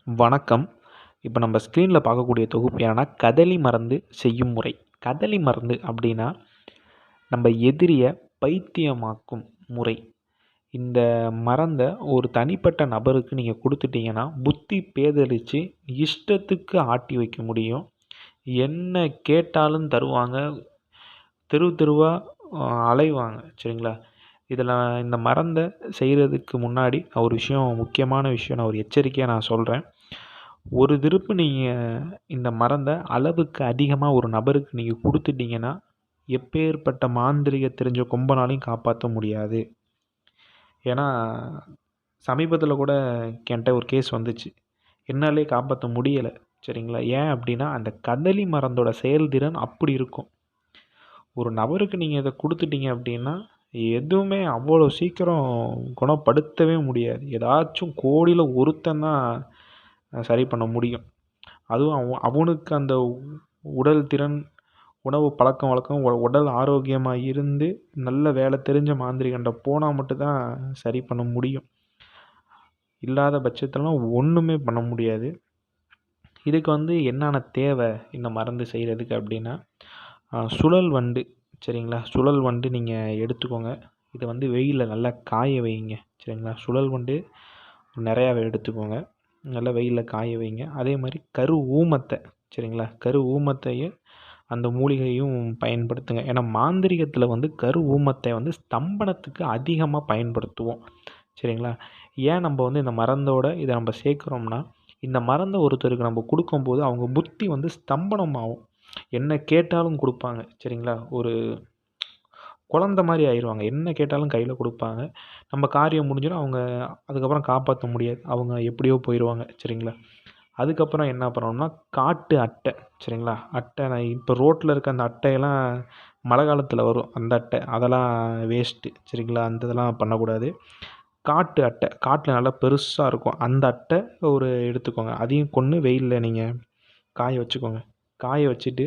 வணக்கம். இப்போ நம்ம ஸ்க்ரீனில் பார்க்கக்கூடிய தொகுப்பு என்னன்னா கதலி மருந்து செய்யும் முறை. கதலி மருந்து அப்படின்னா நம்ம எதிரியை பைத்தியமாக்கும் முறை. இந்த மருந்தை ஒரு தனிப்பட்ட நபருக்கு நீங்கள் கொடுத்துட்டீங்கன்னா புத்தி பேதலிச்சு இஷ்டத்துக்கு ஆட்டி வைக்க முடியும். என்ன கேட்டாலும் தருவாங்க. தெரு தெருவாக அலைவாங்க. சரிங்களா? இதில் இந்த மருந்தை செய்கிறதுக்கு முன்னாடி ஒரு முக்கியமான விஷயம் நான் ஒரு எச்சரிக்கையாக நான் சொல்கிறேன். ஒரு திருப்பு நீங்கள் இந்த மருந்தை அளவுக்கு அதிகமாக ஒரு நபருக்கு நீங்கள் கொடுத்துட்டீங்கன்னா எப்பேற்பட்ட மாந்திரிக தெரிஞ்ச கொம்பனாலையும் காப்பாற்ற முடியாது. ஏன்னா சமீபத்தில் கூட என்கிட்ட ஒரு கேஸ் வந்துச்சு. என்னாலே காப்பாற்ற முடியலை. சரிங்களா? ஏன் அப்படின்னா அந்த கதலி மருந்தோட செயல்திறன் அப்படி இருக்கும். ஒரு நபருக்கு நீங்கள் இதை கொடுத்துட்டீங்க அப்படின்னா எதுவுமே அவ்வளோ சீக்கிரம் குணப்படுத்தவே முடியாது. ஏதாச்சும் கோடியில் ஒருத்தன் தான் சரி பண்ண முடியும். அதுவும் அவனுக்கு அந்த உடல் திறன், உணவு பழக்கம் வழக்கம், உடல் ஆரோக்கியமாக இருந்து நல்ல வேலை தெரிஞ்ச மாந்திரிகன்ட்ட போனால் மட்டும்தான் சரி பண்ண முடியும். இல்லாத பட்சத்துலலாம் ஒன்றுமே பண்ண முடியாது. இதுக்கு என்னென்ன தேவை இந்த மருந்து செய்கிறதுக்கு அப்படின்னா சுழல் வண்டு. சரிங்களா? சுழல் வண்டு நீங்கள் எடுத்துக்கோங்க. இதை வெயிலில் நல்லா காய வைங்க. சரிங்களா? சுழல் வண்டு நிறையாவே எடுத்துக்கோங்க. நல்லா வெயிலில் காய வைங்க. அதே மாதிரி கரு ஊமத்தை. சரிங்களா? கரு ஊமத்தையும் அந்த மூலிகையும் பயன்படுத்துங்க. ஏன்னா மாந்திரிகத்தில் கரு ஊமத்தை ஸ்தம்பனத்துக்கு அதிகமாக பயன்படுத்துவோம். சரிங்களா? ஏன் நம்ம இந்த மருந்தோட இதை நம்ம சேர்க்குறோம்னா இந்த மருந்தை ஒருத்தருக்கு நம்ம கொடுக்கும்போது அவங்க புத்தி ஸ்தம்பனம் ஆகும். என்ன கேட்டாலும் கொடுப்பாங்க. சரிங்களா? ஒரு குழந்த மாதிரி ஆயிடுவாங்க. என்ன கேட்டாலும் கையில் கொடுப்பாங்க. நம்ம காரியம் முடிஞ்சிடும். அவங்க அதுக்கப்புறம் காப்பாற்ற முடியாது. அவங்க எப்படியோ போயிடுவாங்க. சரிங்களா? அதுக்கப்புறம் என்ன பண்ணணும்னா காட்டு அட்டை. சரிங்களா? அட்டை நான் இப்போ ரோட்டில் இருக்க அந்த அட்டையெல்லாம் மழை காலத்தில் வரும். அந்த அட்டை அதெல்லாம் வேஸ்ட்டு. சரிங்களா? அந்த இதெல்லாம் பண்ணக்கூடாது. காட்டு அட்டை, காட்டில் நல்லா பெருசாக இருக்கும். அந்த அட்டை ஒரு எடுத்துக்கோங்க. அதையும் கொன்று வெயிலில் நீங்கள் காய வச்சுக்கோங்க. காய வச்சுட்டு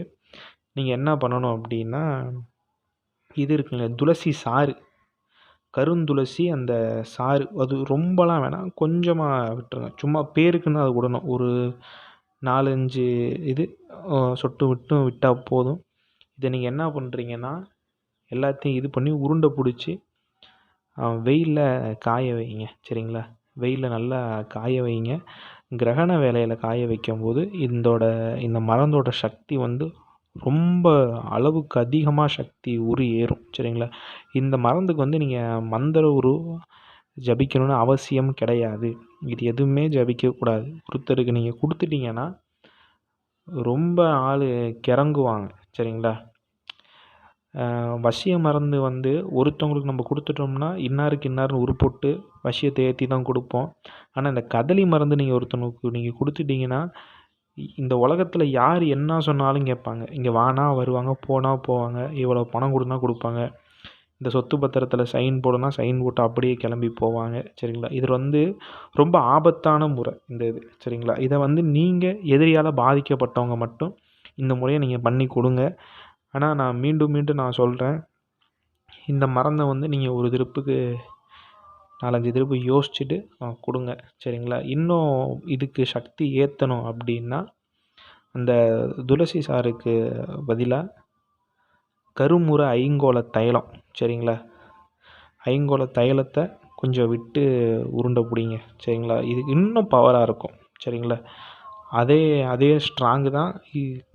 நீங்கள் என்ன பண்ணணும் அப்படின்னா இது இருக்குங்க துளசி சாறு, கருந்துளசி அந்த சாறு. அது ரொம்பலாம் வேணாம், கொஞ்சமாக விட்டுருங்க. சும்மா பேருக்குன்னு அது விடணும். ஒரு 4-5 இது சொட்டு விட்டும் விட்டால் போதும். இதை நீங்கள் என்ன பண்ணுறீங்கன்னா எல்லாத்தையும் இது பண்ணி உருண்டை பிடிச்சி வெயிலில் காய வைங்க. சரிங்களா? வெயிலில் நல்லா காய வைங்க. கிரகண வேலையில் காய வைக்கும்போது இந்த மருந்தோட சக்தி ரொம்ப அளவுக்கு அதிகமாக சக்தி ஏறும். சரிங்களா? இந்த மருந்துக்கு நீங்கள் மந்திர உரு ஜபிக்கணும்னு அவசியம் கிடையாது. இது எதுவுமே ஜபிக்கக்கூடாது. ஒருத்தருக்கு நீங்கள் கொடுத்துட்டீங்கன்னா ரொம்ப ஆள் கிறங்குவாங்க. சரிங்களா? வசிய மருந்து ஒருத்தவங்களுக்கு நம்ம கொடுத்துட்டோம்னா இன்னாருக்கு இன்னார்னு உருப்போட்டு வசியத்தை ஏற்றி தான் கொடுப்போம். ஆனால் இந்த கதலி மருந்து நீங்கள் ஒருத்தவங்களுக்கு நீங்கள் கொடுத்துட்டீங்கன்னா இந்த உலகத்தில் யார் என்ன சொன்னாலும் கேட்பாங்க. இங்கே வானா வருவாங்க, போனால் போவாங்க, இவ்வளோ பணம் கொடுனா கொடுப்பாங்க, இந்த சொத்து பத்திரத்தில் சைன் போடுனா சைன் போட்டு அப்படியே கிளம்பி போவாங்க. சரிங்களா? இது ரொம்ப ஆபத்தான முறை இந்த இது. சரிங்களா? இதை நீங்கள் எதிரியால் பாதிக்கப்பட்டவங்க மட்டும் இந்த முறையை நீங்கள் பண்ணி கொடுங்க. ஆனால் நான் மீண்டும் மீண்டும் நான் சொல்கிறேன், இந்த மருந்தை நீங்கள் ஒரு திருப்புக்கு 4-5 திருப்பு யோசிச்சுட்டு கொடுங்க. சரிங்களா? இன்னும் இதுக்கு சக்தி ஏற்றணும் அப்படின்னா அந்த துளசி சாறுக்கு பதிலாக கருமுறை ஐங்கோல தைலம். சரிங்களா? ஐங்கோல தைலத்தை கொஞ்சம் விட்டு உருண்டை பிடிங்க. சரிங்களா? இது இன்னும் பவராக இருக்கும். சரிங்களா? அதே ஸ்ட்ராங்கு தான்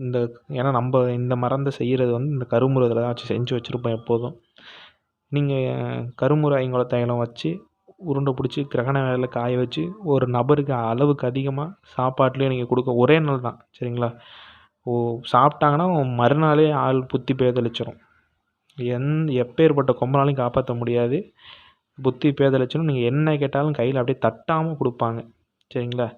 இந்த. ஏன்னா நம்ம இந்த மருந்தை செய்கிறது இந்த கருமுறை இதில் தான் செஞ்சு வச்சுருப்போம் எப்போதும். நீங்கள் கருமுறை ஐங்கோல தைலம் வச்சு உருண்டை பிடிச்சி கிரகண வேலையில் காய வச்சு ஒரு நபருக்கு அளவுக்கு அதிகமாக சாப்பாட்டிலே நீங்கள் கொடுக்க ஒரே நாள் தான். சரிங்களா? சாப்பிட்டாங்கன்னா மறுநாளே ஆள் புத்தி பேதலிச்சிடும். எப்பேற்பட்ட கொம்பனாலையும் காப்பாற்ற முடியாது. புத்தி பேதலிச்சிடும். நீங்கள் என்ன கேட்டாலும் கையில் அப்படியே தட்டாமல் கொடுப்பாங்க. சரிங்களா?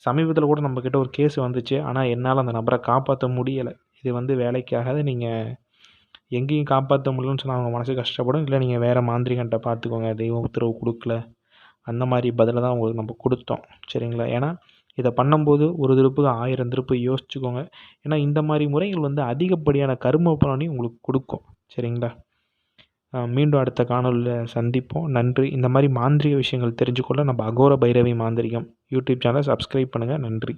சமீபத்தில் கூட நம்மக்கிட்ட ஒரு கேஸ் வந்துச்சு. ஆனால் என்னால் அந்த நபரை காப்பாற்ற முடியலை. இது வேலைக்காகாது. நீங்கள் எங்கேயும் காப்பாற்ற முடியலன்னு சொன்னால் அவங்க மனசு கஷ்டப்படும். இல்லை நீங்கள் வேறு மாந்திரிகன்ட்ட பார்த்துக்கோங்க, தெய்வம் உத்தரவு கொடுக்கல, அந்த மாதிரி பதிலை தான் உங்களுக்கு நம்ம கொடுத்தோம். சரிங்களா? ஏன்னா இதை பண்ணும்போது ஒரு திருப்புக்கு 1000 திருப்பு யோசிச்சுக்கோங்க. ஏன்னா இந்த மாதிரி முறைகள் அதிகப்படியான கர்ம பலனையும் உங்களுக்கு கொடுக்கும். சரிங்களா? மீண்டும் அடுத்த காணொலியில் சந்திப்போம். நன்றி. இந்த மாதிரி மாந்திரீக விஷயங்கள் தெரிஞ்சுக்கொள்ள நம்ம அகோர பைரவி மாந்திரிகம் யூடியூப் சேனலை சப்ஸ்கிரைப் பண்ணுங்கள். நன்றி.